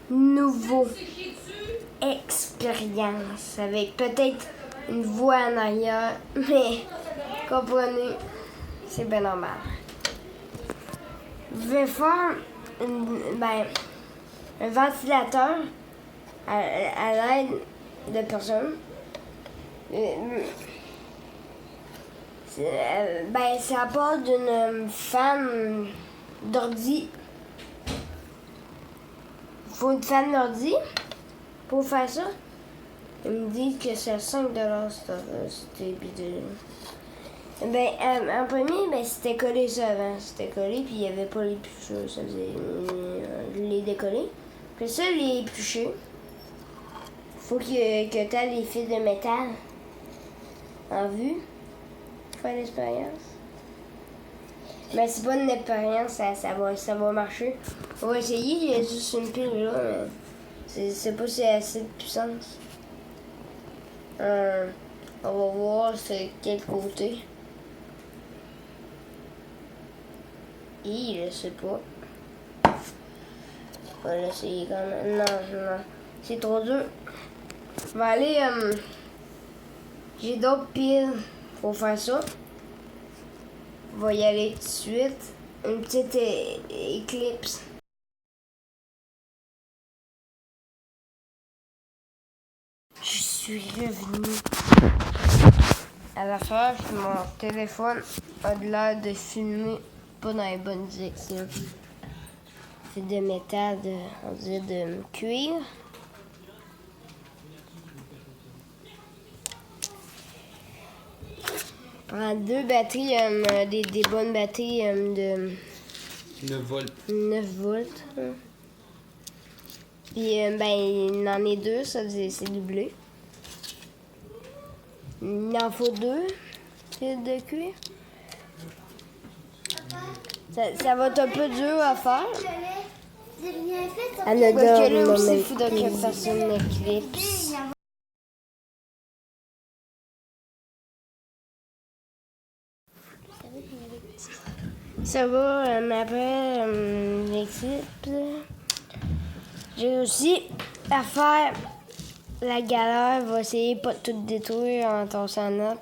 nouveau expérience avec peut-être une voix en arrière, mais comprenez, c'est bien normal. Je vais faire un ventilateur à l'aide de personnes. Ça part d'une fan d'ordi. Il faut une fan d'ordi pour faire ça. Ils me disent que c'est 5$ c'était bidule. En premier, c'était collé ça avant. C'était collé, puis il n'y avait pas les épluchures. Ça faisait. Je l'ai décollé. Puis ça, les épluchés. Faut que tu aies les fils de métal en vue. Faire l'expérience. Mais c'est pas une expérience, ça va marcher. On va essayer, il y a juste une pile là, mais c'est pas si assez de puissance. On va voir c'est quel côté. Je sais pas. On va l'essayer quand même. Non. C'est trop dur. On va aller. J'ai d'autres piles pour faire ça. On va y aller tout de suite. Une petite éclipse. Je suis revenue à l'affaire. Mon téléphone a l'air de filmer pas dans les bonnes directions. C'est de métal, on dirait de cuir. Prends 2 batteries, des bonnes batteries de 9 volts. 9 volts. Puis, il en est 2, ça c'est doublé. Il en faut 2 fils de cuir. Ça va être un peu dur à faire. Parce que là aussi, il faudrait que je fasse une éclipse. Ça va, après l'éclipse. J'ai aussi à faire la galère. Va essayer de pas tout détruire en tossant up.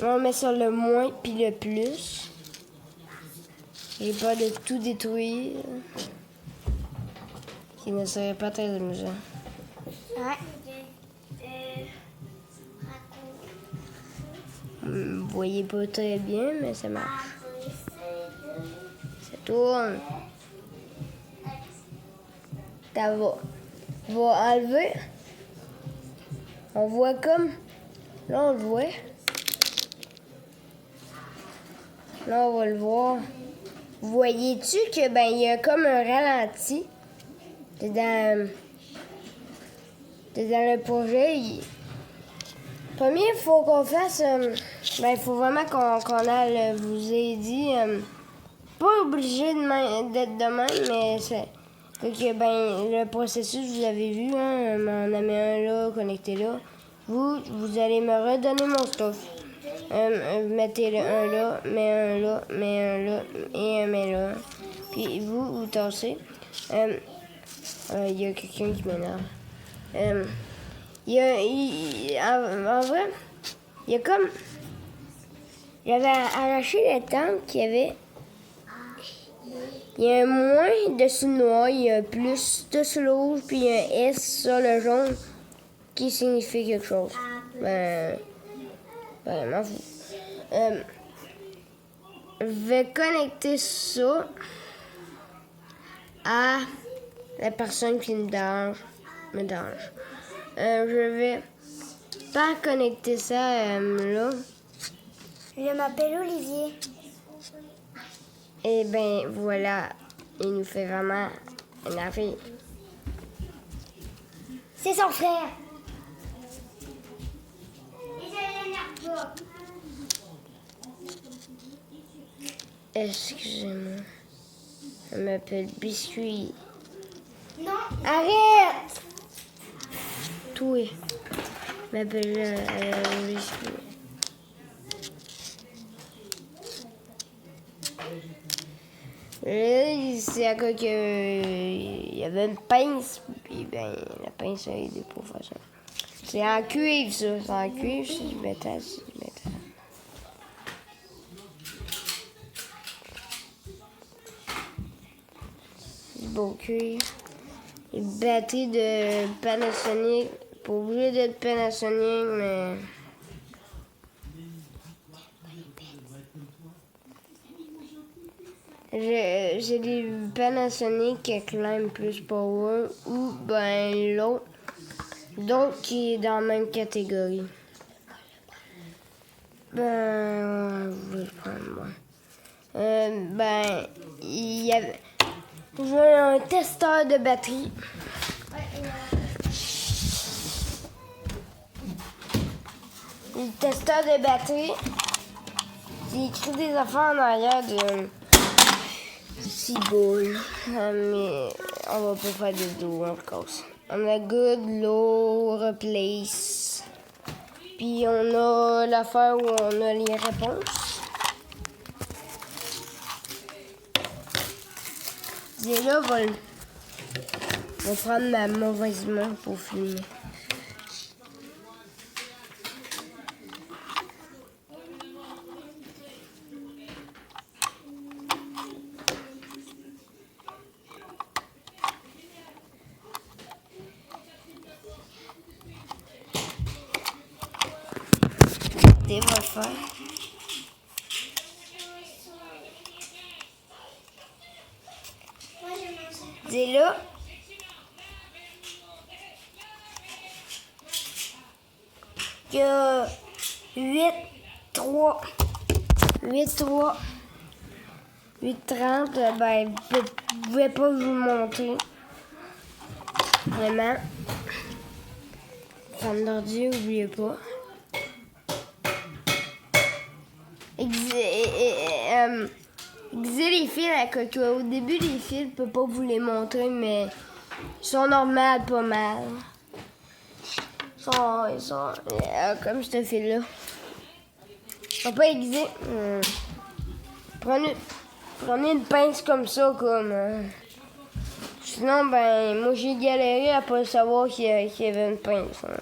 On met sur le moins puis le plus. J'ai peur de tout détruire. Qui ne serait pas très amusant. Vous voyez pas très bien, mais ça marche. Ça tourne. Ça va. On va enlever. On voit comme... Là, on le voit. Là, on va le voir. Voyez-tu que il y a comme un ralenti dans le projet. Premier, il faut qu'on fasse... il faut vraiment qu'on aille, vous ai dit, pas obligé d'être de même, mais c'est que le processus, vous avez vu, hein, on en met un là, connecté là. Vous allez me redonner mon stuff. Mettez un là, mets un là, mets un là, et un mets là. Puis vous tassez. Il y a quelqu'un qui m'énerve. En vrai, il y a comme... J'avais arraché le temps qu'il y avait... Il y a un moins dessus le noir, il y a un plus dessus le rouge, puis il y a un S sur le jaune qui signifie quelque chose. Vraiment fou. Je vais connecter ça à la personne qui me dérange. Je vais pas connecter ça là. Je m'appelle Olivier. Et voilà, il nous fait vraiment énerver. C'est son frère. Et je l'énerve pas. Excusez-moi. Je m'appelle Biscuit. Non. Arrête! Toi. Je m'appelle Biscuit. Là, c'est à cause que il y avait une pince, puis ben, la pince a aidé pour faire ça. C'est en cuivre, ça. C'est en cuivre, c'est du métal, c'est du métal. Du beau cuivre. Une batterie de Panasonic. Pas obligé d'être Panasonic, mais... J'ai des Panasonic qui Climb Plus Power ou ben l'autre. D'autres qui est dans la même catégorie. Ben, je vais le prendre moi. Ben, il y avait... J'ai un testeur de batterie. Le testeur de batterie, j'ai écrit des affaires en arrière de ciboule. Mais on va pas faire de dos encore. On a good, low, replace. Puis on a l'affaire où on a les réponses. Et là, va prendre ma mauvaise main pour filmer. Des va faire. C'est là. Que 8, 3, 8, 3, 8, 30, ben, je pouvais pas vous montrer. Vraiment. Femme d'ordi, n'oubliez pas. Exer les fils à coco. Au début, les fils, je peux pas vous les montrer, mais ils sont normales pas mal. Ils sont comme ce fil-là. Ils sont pas aiguisés. Prenez une pince comme ça, comme... Sinon, ben, moi, j'ai galéré à pas savoir qu'il y avait une pince. Hein.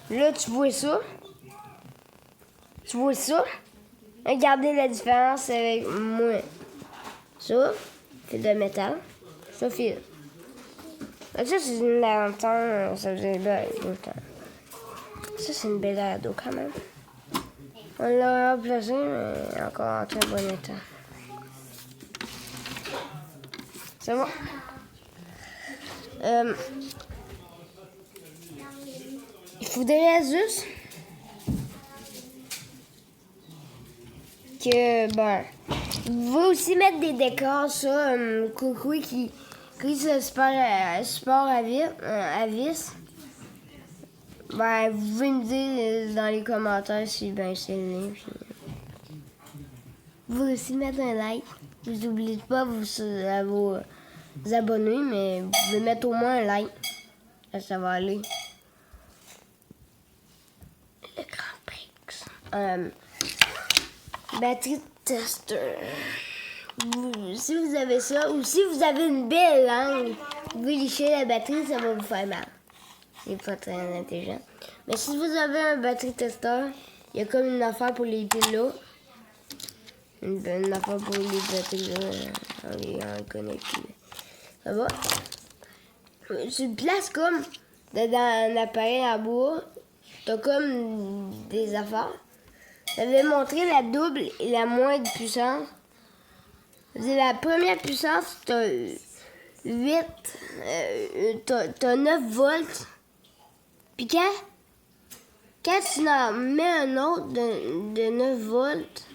Là, tu vois ça? Tu vois ça? Regardez la différence avec moi. Ça, fil de métal. Ça, fil. Ça, c'est une lanterne. Ça faisait belle longtemps. Ça, c'est une belle ado quand même. On l'a remplacé, mais encore en très bon état. C'est bon. Il faudrait juste que, ben, vous pouvez aussi mettre des décors, ça, coucou qui se support à vis. Ben, vous pouvez me dire dans les commentaires si ben c'est le lien. Vous pouvez aussi mettre un like. Vous n'oubliez pas à vous abonner, mais vous pouvez mettre au moins un like. Ça va aller. Le grand Pix. Batterie tester. Si vous avez ça, ou si vous avez une belle langue, vous pouvez licher la batterie, ça va vous faire mal. C'est pas très intelligent. Mais si vous avez un batterie testeur, il y a comme une affaire pour les piles là. Une affaire pour les batteries là. On les connecte. Ça va? Tu le places comme dans un appareil à bois. T'as comme des affaires. Ça va montrer la double et la moindre puissance. La première puissance, t'as 8, t'as 9 volts. Puis quand tu en mets un autre de 9 volts,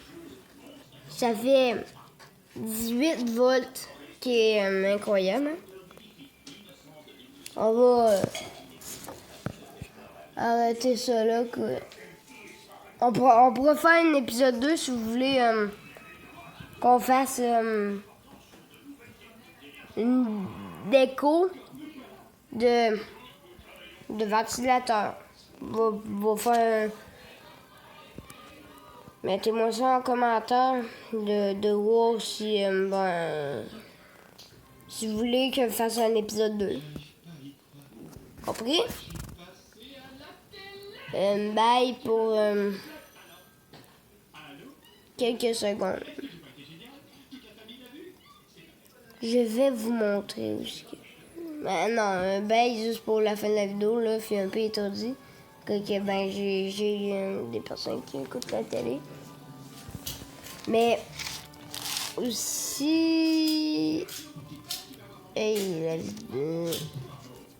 ça fait 18 volts, qui est incroyable. Hein? On va arrêter ça là. On pourra faire un épisode 2 si vous voulez qu'on fasse une déco de ventilateur. Va faire Mettez-moi ça en commentaire de voir si, si vous voulez que je fasse un épisode 2. Compris? Bye pour quelques secondes. Je vais vous montrer aussi. Non, bye juste pour la fin de la vidéo, là, je suis un peu étourdi. Que ben, j'ai des personnes qui écoutent la télé. Mais aussi, hey,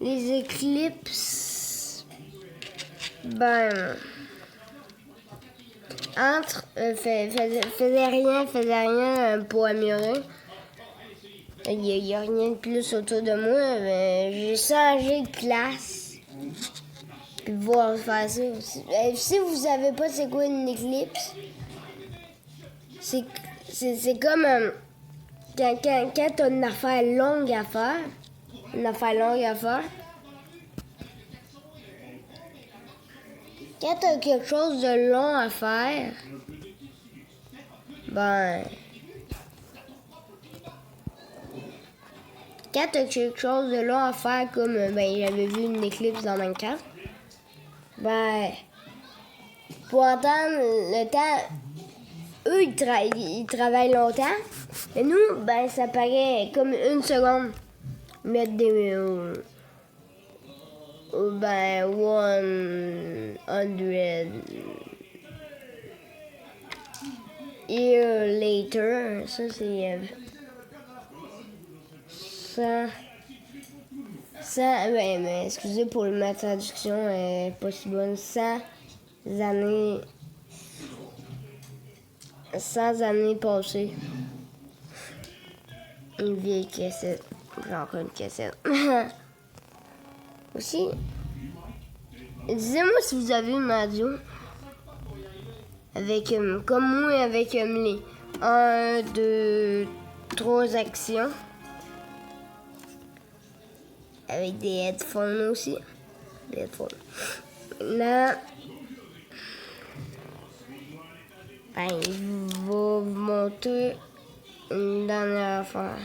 les éclipses, ben, faisait rien pour améliorer. Il n'y a rien de plus autour de moi. J'ai changé de classe. Puis voir faire ça. Si vous savez pas c'est quoi une éclipse, c'est comme quand t'as une affaire longue à faire. Quand t'as quelque chose de long à faire, ben... Quand t'as quelque chose de long à faire, comme j'avais vu une éclipse dans Minecraft, ben... Pour attendre le temps... Eux, ils travaillent longtemps. Et nous, ben, ça paraît comme une seconde. Mettre des... ben, 100 years later. Ça, c'est... 100... mais excusez pour ma traduction, pas si bonne. 100 années... 100 années passées. Une vieille cassette. Genre une cassette. Aussi, dites-moi si vous avez une radio avec, comme moi, avec les 1, 2, 3 actions. Avec des headphones aussi. Des headphones. Là, ben, je vais vous montrer une dernière affaire.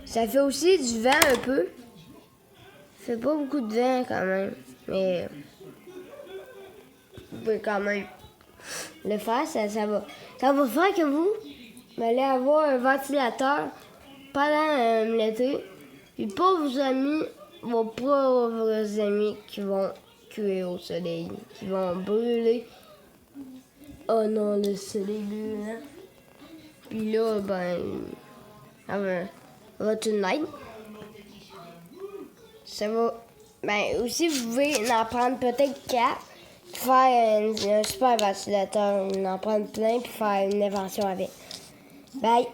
Ça fait aussi du vent un peu. Ça fait pas beaucoup de vent quand même. Mais vous pouvez quand même le faire. Ça va faire que vous allez avoir un ventilateur pendant l'été. Puis pas vos amis, vos pauvres amis qui vont cuire au soleil. Qui vont brûler. Oh non, le soleil brûlant. Puis là, ben... votre night. Ça va. Ben, aussi, vous pouvez en prendre peut-être 4. Faire un super ventilateur. En prendre plein. Puis faire une invention avec. Bye.